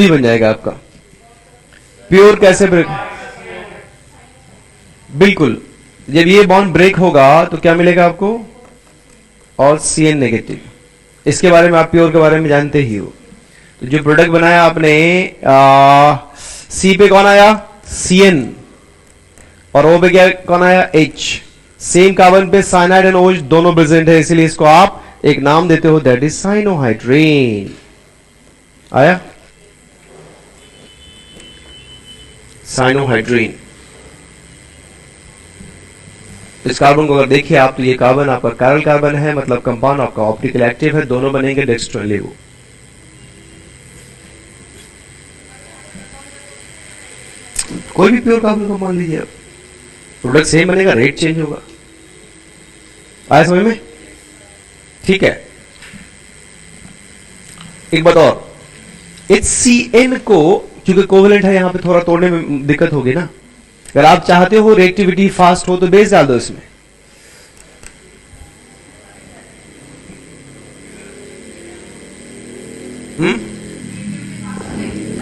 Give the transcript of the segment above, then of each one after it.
बन जाएगा आपका। प्योर कैसे ब्रेक? बिल्कुल, जब ये बॉन्ड ब्रेक होगा तो क्या मिलेगा आपको? और CN नेगेटिव। इसके बारे में आप प्योर के बारे में जानते ही हो। तो जो प्रोडक्ट बनाया आपने C पे कौन आया? CN, और O पे क्या कौन आया? H। सेम कार्बन पे साइनाइड एंड OH दोनों प्रेजेंट है, इसलिए इसको आप एक नाम देते हो, दैट इज साइनोहाइड्रीन। आया? साइनोहाइड्रीन। इस कार्बन को अगर देखिए आप तो ये कार्बन आपका कैरल कार्बन है, मतलब कंपाउंड आपका ऑप्टिकल एक्टिव है, दोनों बनेंगे डेक्स्ट्रो लेवो। कोई भी प्योर कार्बन को मान लीजिए, प्रोडक्ट सेम बनेगा, रेट चेंज होगा। आया समझ में? ठीक है। एक बात और, HCN को क्योंकि कोवेलेंट है, यहां पे थोड़ा तोड़ने में दिक्कत होगी ना। अगर आप चाहते हो रिएक्टिविटी फास्ट हो तो बेस डाल दो इसमें।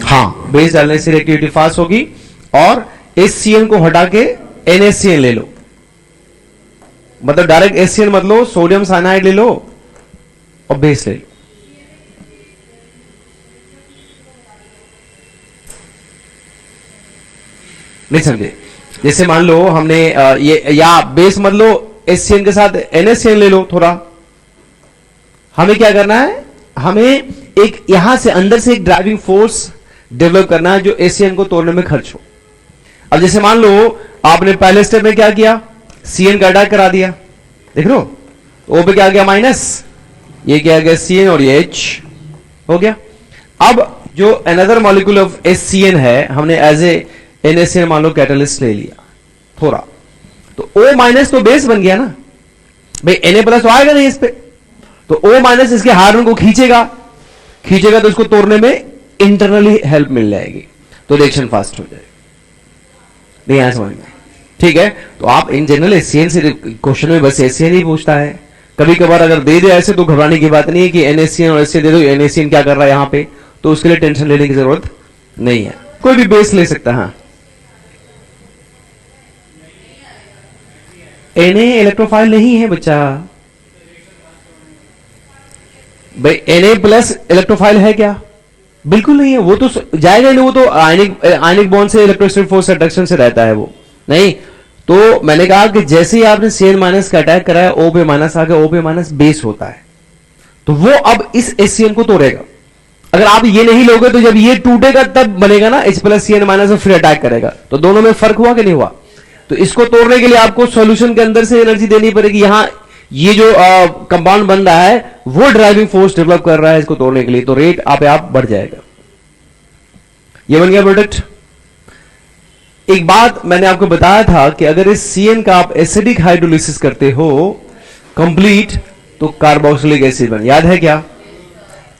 हाँ, बेस डालने से रिएक्टिविटी फास्ट होगी। और HCN को हटा के NaCN ले लो, मतलब डायरेक्ट HCN मत लो, सोडियम साइनाइड ले लो और बेस ले लो। नहीं समझे? जैसे मान लो हमने ये, या बेस मत लो, HCN के साथ NaCN ले लो थोड़ा। हमें क्या करना है? हमें एक यहां से अंदर से एक ड्राइविंग फोर्स डेवलप करना है जो HCN को तोड़ने में खर्च हो। अब जैसे मान लो आपने पहले स्टेप में क्या किया? CN का अटैक करा दिया, देख लो, O पे क्या गया? माइनस, ये क्या गया? CN, और ये H हो गया। अब जो अनदर मॉलिक्यूल ऑफ HCN है, हमने एज ए NaCN मान लो कैटलिस्ट ले लिया थोड़ा, तो O माइनस तो बेस बन गया ना भाई, Na प्लस तो आएगा नहीं इस पे, तो O माइनस इसके हार्मोन को खींचेगा तो इसको तोड़ने में इंटरनली हेल्प मिल जाएगी, तो रिएक्शन फास्ट हो जाएगी। नहीं आया समझ में? ठीक है। तो आप इन जनरल HCN से क्वेश्चन में बस HCN ही पूछता है, कभी कभार अगर दे दे ऐसे तो घबराने की बात नहीं है कि NaCN और HCN दे दो, NaCN क्या कर रहा है यहां पे, तो उसके लिए टेंशन लेने की जरूरत नहीं है, कोई भी बेस ले सकता है। हाँ, Na इलेक्ट्रोफाइल नहीं है बच्चा भाई, Na प्लस इलेक्ट्रोफाइल है क्या? बिल्कुल नहीं है, वो तो जाएगा नहीं, वो तो आयनिक बॉन्ड से इलेक्ट्रोस्टैटिक फोर्स अट्रैक्शन से रहता है, वो नहीं। तो मैंने कहा कि जैसे ही आपने CN माइनस का अटैक कराया, O पे माइनस आ गया, O पे माइनस बेस होता है, तो वो अब इस HCN को तोड़ेगा। अगर आप ये नहीं लोगे तो जब ये टूटेगा तब बनेगा ना H प्लस CN माइनस, और फिर अटैक करेगा, तो दोनों में फर्क हुआ कि नहीं हुआ? तो इसको तोड़ने के लिए आपको सॉल्यूशन के अंदर से एनर्जी देनी पड़ेगी। यहां ये जो कंपाउंड बन रहा है वो ड्राइविंग फोर्स डेवलप कर रहा है इसको तोड़ने के लिए, तो रेट आप बढ़ जाएगा। ये बन गया प्रोडक्ट। एक बात मैंने आपको बताया था कि अगर इस CN का आप एसिडिक हाइड्रोलिसिस करते हो कंप्लीट, तो कार्बोक्सिलिक एसिड बन, याद है क्या?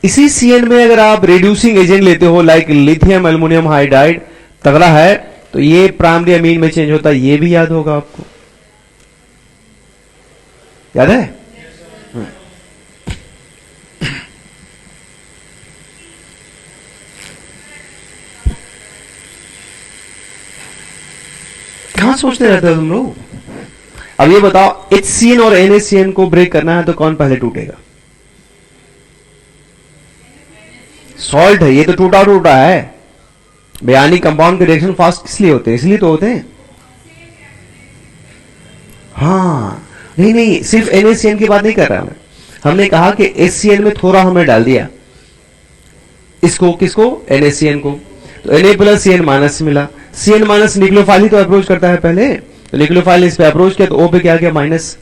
इसी CN में अगर आप रिड्यूसिंग एजेंट लेते हो लाइक लिथियम एल्युमिनियम हाइड्राइड, तगड़ा है, तो ये प्राइमरी अमीन में चेंज होता है, ये भी याद होगा आपको, याद है? कहां सोचते रहते हो तुम लोग? अब ये बताओ, HCN और NaCN को ब्रेक करना है तो कौन पहले टूटेगा? सॉल्ट है, ये तो टूटा है। बयानी कंपाउंड के रिएक्शन फास्ट किस लिए होते हैं? इसलिए तो होते हैं। हाँ, नहीं, सिर्फ NaCN की बात नहीं कर रहा मैं, हमने कहा कि HCN में थोड़ा हमने डाल दिया, इसको किसको? NaCN को, तो Na प्लस CN माइनस से मिला। CN माइनस न्यूक्लियोफाइल ही तो अप्रोच करता है पहले, तो न्यूक्लियोफाइल ने इस पे अप्रोच किया, तो O पे क्या गया? माइनस।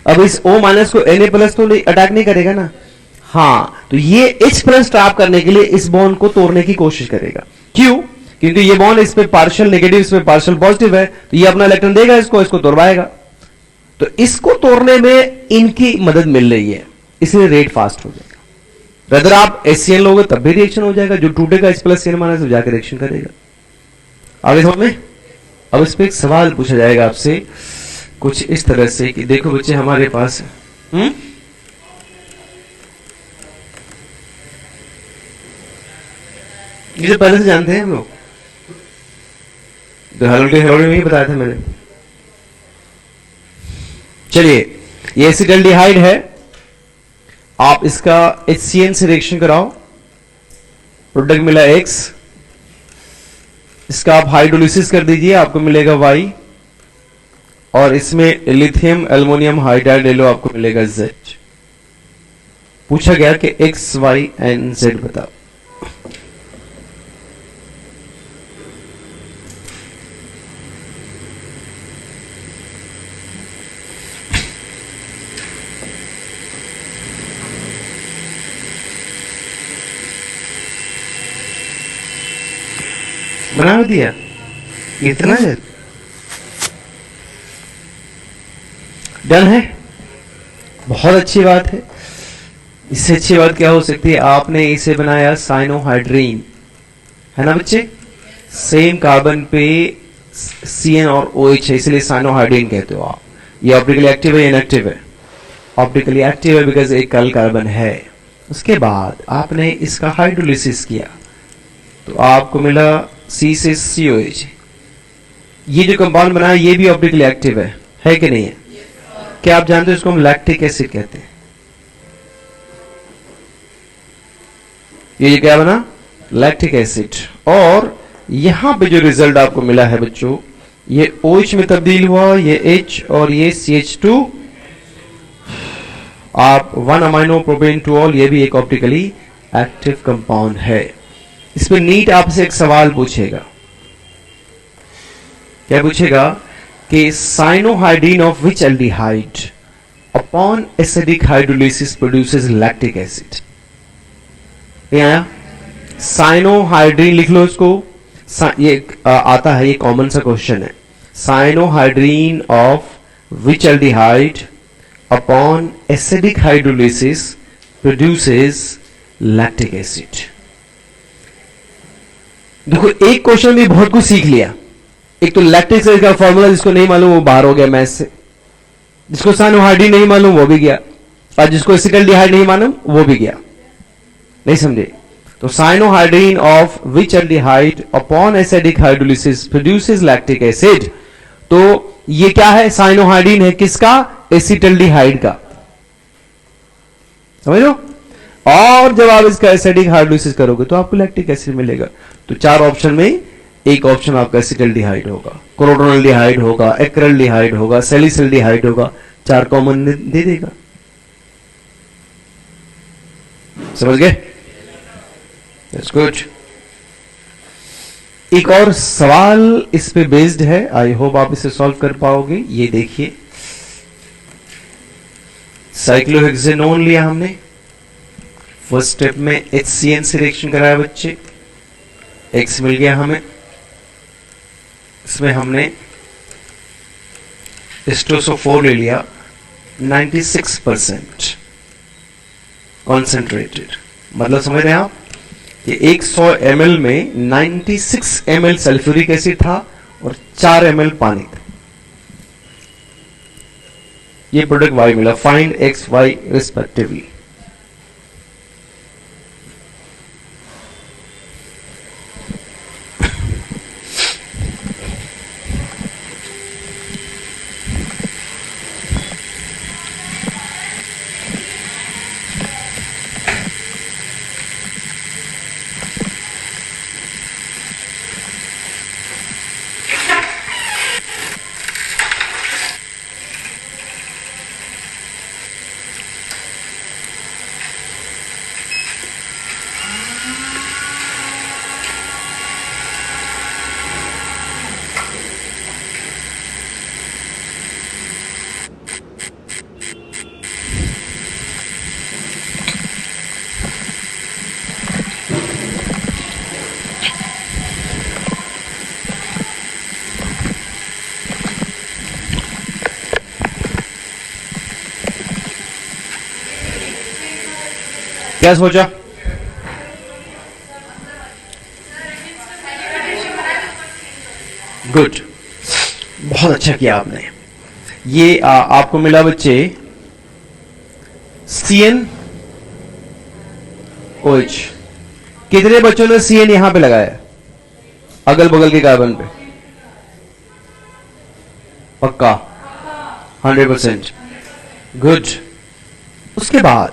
अब इस O माइनस को Na प्लस तो अटैक नहीं करेगा ना, हाँ, तो ये H प्लस ट्रैप करने के लिए इस बॉन्ड को तोड़ने की कोशिश करेगा। क्यों? क्योंकि ये बॉन्ड इस पे पार्शियल नेगेटिव, इस पे पार्शियल पॉजिटिव है, तो ये अपना इलेक्ट्रॉन देगा, इसको तोड़वाएगा, तो इसको तोड़ने में इनकी मदद मिल रही है, इसलिए रेट फास्ट हो जाएगा। अगर आप HCN लोगे तब भी रिएक्शन हो जाएगा, जो टूटेगा H प्लस CN माइनस जाकर रिएक्शन करेगा। आगे समझ में? अब इस पे एक सवाल पूछा जाएगा आपसे कुछ इस तरह से कि देखो बच्चे, हमारे पास इसे पहले से जानते हैं हम लोग, तो हेलोडी में ही बताया था मैंने। चलिए, ये एसिटाल्डिहाइड है, आप इसका HCN से रिएक्शन कराओ, प्रोडक्ट मिला X, इसका आप हाइड्रोलिसिस कर दीजिए, आपको मिलेगा Y, और इसमें लिथियम एल्युमिनियम हाइड्राइड ले लो, आपको मिलेगा Z। पूछा गया कि X, Y एंड Z बताओ। बना दिया इतना है, डन है, बहुत अच्छी बात है। इससे अच्छी बात क्या हो सकती है, आपने इसे बनाया साइनोहाइड्रीन, है ना बच्चे, सेम कार्बन पे CN और OH है, इसलिए साइनोहाइड्रीन कहते हो आप। ये ऑप्टिकली एक्टिव है, इनएक्टिव है? ऑप्टिकली एक्टिव है बिकॉज एक कल कार्बन है। उसके बाद आपने इसका हाइड्रोलिसिस किया तो आपको मिला C से COH। ये जो कंपाउंड बना है ये भी ऑप्टिकली एक्टिव है कि नहीं है? क्या आप जानते हो इसको हम लैक्टिक एसिड कहते हैं। ये क्या बना, लैक्टिक एसिड। और यहां पे जो रिजल्ट आपको मिला है बच्चों, ये OH में तब्दील हुआ, ये H और ये CH2, आप 1 अमाइनो प्रोपेन टोल, ये भी एक ऑप्टिकली एक्टिव कंपाउंड है। इस पर नीट आपसे एक सवाल पूछेगा, क्या पूछेगा कि cyanohydrin of which aldehyde upon acidic hydrolysis produces lactic acid. ये आया, साइनोहाइड्रीन लिख लो इसको, ये आता है, ये कॉमन सा क्वेश्चन है। Cyanohydrin of which aldehyde upon acidic hydrolysis produces lactic acid. देखो एक क्वेश्चन में बहुत कुछ सीख लिया। एक तो लैक्टिक एसिड का फॉर्मूला जिसको नहीं मालूम वो बाहर हो गया मैथ से, जिसको साइनोहाइड्रीन नहीं मालूम वो भी गया, और जिसको एसिटाल्डिहाइड नहीं मालूम वो भी गया। नहीं समझे? तो cyanohydrin of which aldehyde upon acidic hydrolysis produces lactic acid. तो ये क्या है, साइनोहाइड्रीन है किसका, एसिटाल्डिहाइड का, समझ लो। और जब आप इसका एसिडिक हाइड्रोलिसिस करोगे तो आपको लैक्टिक एसिड मिलेगा। तो 4 ऑप्शन में एक ऑप्शन आपका एसिटाल्डिहाइड होगा, क्रोटोनाल्डिहाइड होगा, एक्रिल्डिहाइड होगा, सैलिसिल्डिहाइड होगा, 4 कॉमन दे देगा। समझ गए? That's good. एक और सवाल इस पे बेस्ड है, आई होप आप इसे सॉल्व कर पाओगे। ये देखिए, साइक्लोहेक्सेनोन लिया हमने, फर्स्ट स्टेप में HCN से रिएक्शन कराया बच्चे, X मिल गया हमें, इसमें हमने एस्टोसोफोर ले लिया 96% कॉन्सेंट्रेटेड। मतलब समझ रहे हैं आप, ये 100 ml में 96 ml सल्फ्यूरिक एसिड था और 4 ml पानी था। ये प्रोडक्ट Y मिला, फाइंड X Y रिस्पेक्टिवली। क्या सोचा? गुड, बहुत अच्छा किया आपने। ये आपको मिला बच्चे CnOH, कितने बच्चों ने CN यहां पे लगाया अगल बगल के कार्बन पे? पक्का 100%। गुड। उसके बाद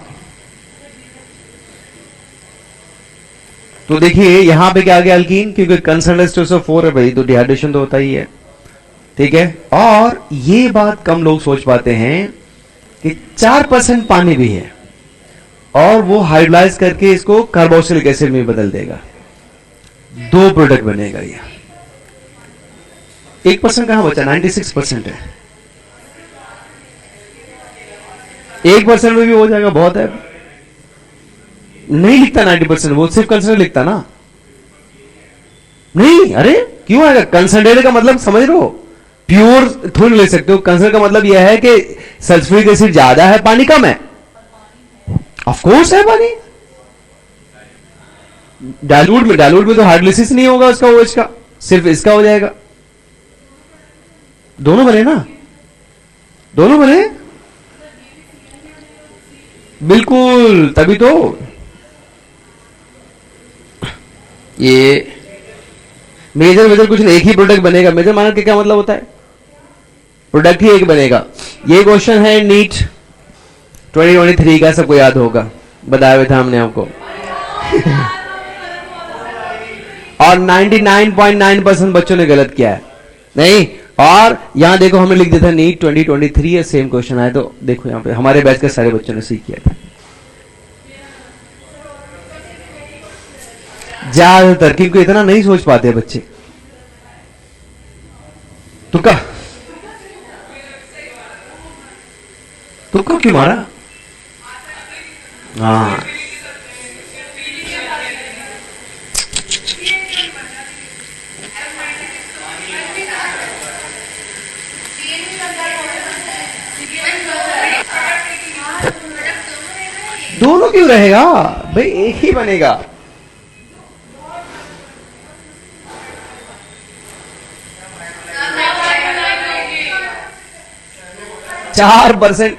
तो देखिए यहां पे क्या आ गया अल्कीन, क्योंकि कंसंट्रेशन 4 है भाई, तो डिहाइड्रेशन तो होता ही है। ठीक है, और ये बात कम लोग सोच पाते हैं कि 4% पानी भी है और वो हाइड्रोलाइज करके इसको कार्बोक्सिलिक एसिड में बदल देगा, 2 प्रोडक्ट बनेगा। ये 1% कहां बचा, 96% है। 1% में भी हो जाएगा, बहुत है। नहीं लिखता 90%, वो सिर्फ कंसंट्रेट लिखता ना। नहीं, अरे क्यों आएगा? कंसंट्रेट का मतलब समझ लो, प्योर थोड़ी ले सकते हो। कंसंट्रेट का मतलब यह है कि सल्फ्यूरिक एसिड ज्यादा है, पानी कम है। ऑफ कोर्स है पानी। डाइल्यूट में तो हाइड्रोलिसिस नहीं होगा उसका, OH का, सिर्फ इसका हो जाएगा। दोनों बने ना, दोनों बने, बिल्कुल। तभी तो ये मेजर कुछ नहीं, एक ही प्रोडक्ट बनेगा। मेजर माना के क्या मतलब होता है? प्रोडक्ट ही एक बनेगा। ये क्वेश्चन है नीट 2023 का, सबको याद होगा, बताया हुआ था हमने आपको। और 99.9% बच्चों ने गलत किया है। नहीं, और यहां देखो हमने लिख दिया था नीट 2023 है, सेम क्वेश्चन आया। तो देखो यहां पे हमारे बैच के सारे बच्चों ने सही किया था ज्यादातर, क्योंकि इतना नहीं सोच पाते बच्चे। तुक्का क्यों मारा? हाँ, दोनों क्यों रहेगा भाई, एक ही बनेगा। 4%।